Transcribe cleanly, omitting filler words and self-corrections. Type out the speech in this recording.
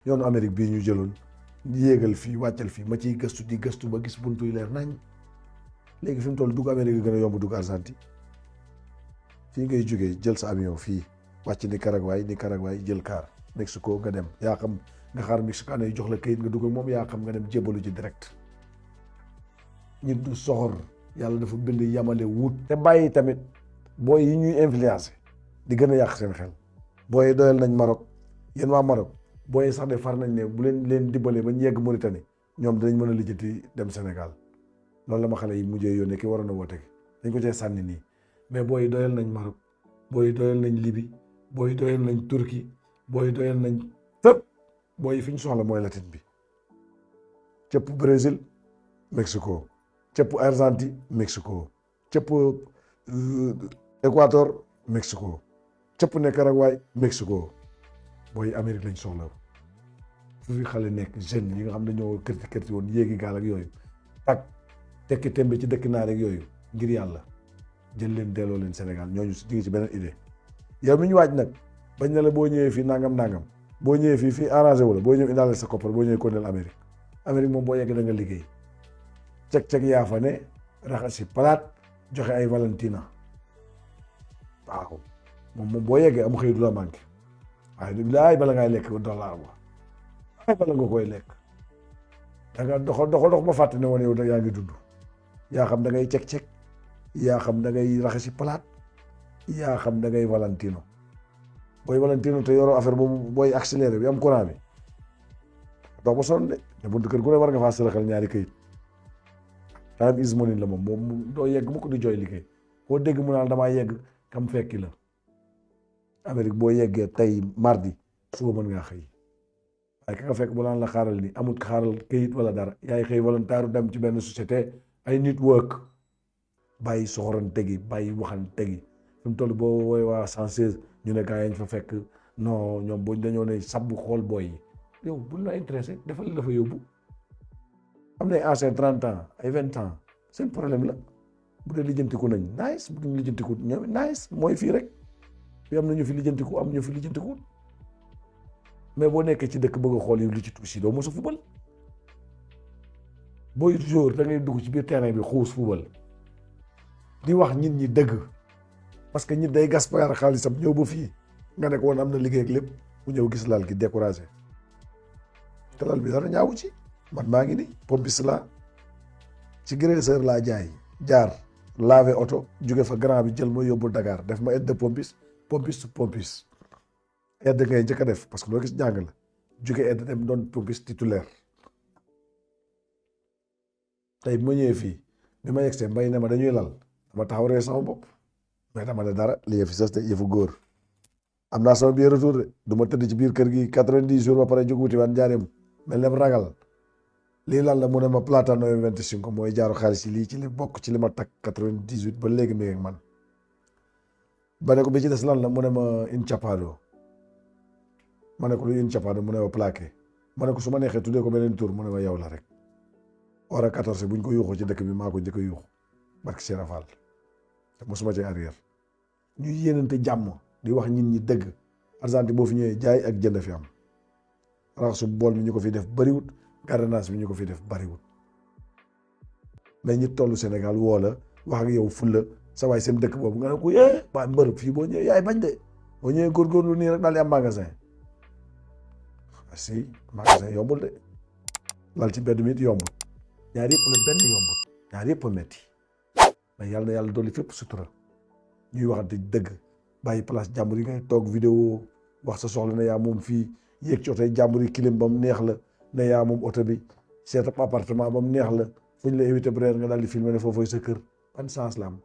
yoonu Amérique bii ñu jëloon yéegal fii wàccal fii ma ciy gëstu di gëstu ba gis buntu yu leer nañ léegi fi mu toll dugg Amérique gën a yomb dugg Argentine fii ngay jógee jël sa avion fii wàcc Nicaragua jël car Mexico nga dem yaa xam nga xaar mexicain yi jox la kayit nga dugg ak moom yaa xam nga dem jébbalu ci direct. nit du soxor yàlla dafa bind yamale wut te bàyyi tamit booy yi ñuy influencé di gën a yàq seen xel booy yi doyal nañ Maroc yéen waa Maroc booy yi sax de far nañ ne bu leen dimbalee ba ñu yegg Mauritanie ñoom dinañ mën a lijjanti dem Sénégal loolu la ma xale yi mujjee yónnee ki waroon a woote gi dañ ko cee sànni nii mais booy yi doyal nañ Maroc booy yi doyal nañ Libye booy yi doyal nañ Turquie booy yi doyal nañ fépp booy yi fi ñu soxla mooy Latine bi cëpp Brésil Mexico cëpp Argentine Mexico cëpp Équateur Mexico cëpp Nicaragua Mexico booy Amérique lañ soxla fu fi xale nekk jeunes yi nga xam ne ñoo kërti woon yéegi gaal ak yooyu ak tekki tembe ci dëkk naar ak yooyu ngir yàlla jël leen delloo leen Sénégal ñooñu si ngi ci beneen idée yow mi ñu waaj nag bañ na la boo ñëwee fii nangam boo ñëwee fii arrangé wu la boo ñëw indaale sa koppar boo ñëwee kondeel Amérique moom boo yegg da nga liggéey ceg yaa fa ne raxasi palaat joxe ay Valentina waaw moom boo yeggee am xëy du la manqué waaye du laay bala ngay lekk dollar ba ay bala nga koy lekk da nga dox ba fàtte ne woon yow da yaa ngi dund yaa xam da ngay ceg yaa xam da ngay raxasi palaat yaa xam da ngay Valentino booy Valentino te yoroo affaire boobu booy accéléré bi am courant bi dox ba sonn de te buntu kër gu ne war nga faa sërëxal ñaari këyit time is money la moom doo yegg mu ko di jooy liggéey koo dégg mu naan damaa yegg kam fekki la Amérique boo yeggee tey mardi suba mën ngaa xëy waaye ka nga fekk bu naan la xaaral ni amut xaaral këyit wala dara yaay xëy volontaire dem ci benn société ay network bàyyi soxorante gi bàyyi waxante gi fi mu toll boo woowee waa 116 ñu ne gars yi ñu fa fekk non ñoom buñ dañoo ne sabbu xool booy yi yow buñ la intéressé defal la fa yóbbu am na ay ancien 30 ans ay 20 ans seen problème la bu dee lijjantiku nañ nice bu dee lijjantiku ñoom nice mooy fii rek fii am na ñu fi lijjantiku am ñu fi lijjantiku mais boo nekkee ci dëkk bëgg a xool yi li ci tuuti doo mos a fubal booy jour da ngay dugg ci biir terrain bi xuus fubal di wax nit ñi dëgg parce que nit day gaspillage xaalisam ñëw ba fii nga nekk woon am na liggéey ak lépp mu ñëw gis lal gi découragé te lal bi dara ñaawu ci man maa ngi ni pompiste laa ci graisseur laa jaar laver oto jóge fa grand bi jël ma yóbbu Dakar def ma aide de pompiste aide ngay njëkk a def parce que loo gis jàng la jóge aide dem doon pompiste titulaire tey bu ma ñëwee fii bi ma yegsee mbay ne ma dañuy lal dama taxaw ree sama bopp mais dama ne dara li yëfi sës te yëfu góor am naa sama biir retour de du ma tëdd ci biir kër gi 90 jours ba pare jóg wuti waan njaareem mel ne ragal lii lan la mu ne ma Platano 25 mooy jaaru xaalis yi lii ci li bokk ci li ma takk 98 ba léegi mi ngi ak man ba ne ko bi ci des lan la mu ne ma Inchapado ma ne ko lu Inchapado mu ne ma plaqué ma ne ko su ma neexee tuddee ko beneen tour mu ne ma yow la rek ora 14 buñ ko yuuxoo ci dëkk bi maa ko njëkk a yuuxu barki Cheikh Rafal te mosuma ci arrière ñuy yéenante jàmm di wax nit ñi dëgg Argentine boo fi ñëwee jaay ak jënd fi am raxasu bool mi ñu ko fi def bariwut gardenaas bi ñu ko fi def bariwut mais ñi tollu Sénégal woo la wax ak yow fulla sa waay seen dëkk boobu nga ne ko ba mbër fii boo ñëwee yaay bañ de boo ñëwee góorgóorlu nii rek daal di am magasin si magasin yombul de lal ci mbedd mi it yombul ñaar yëpp la benn yombul ñaar yëpp a metti mais yàlla na yàlla dolli fépp sutura ñuy waxante dëgg bàyyi place jàmbur yi ngay toog vidéo wax sa soxla ne yaa moom fii yéeg ci oto yi jàmbur yi kilim ba mu neex la ne yaa moom oto bi seet ab appartement ba mu neex la fu ñu la invité bu reer nga daal di filmer ne foofu sa kër ban sens la am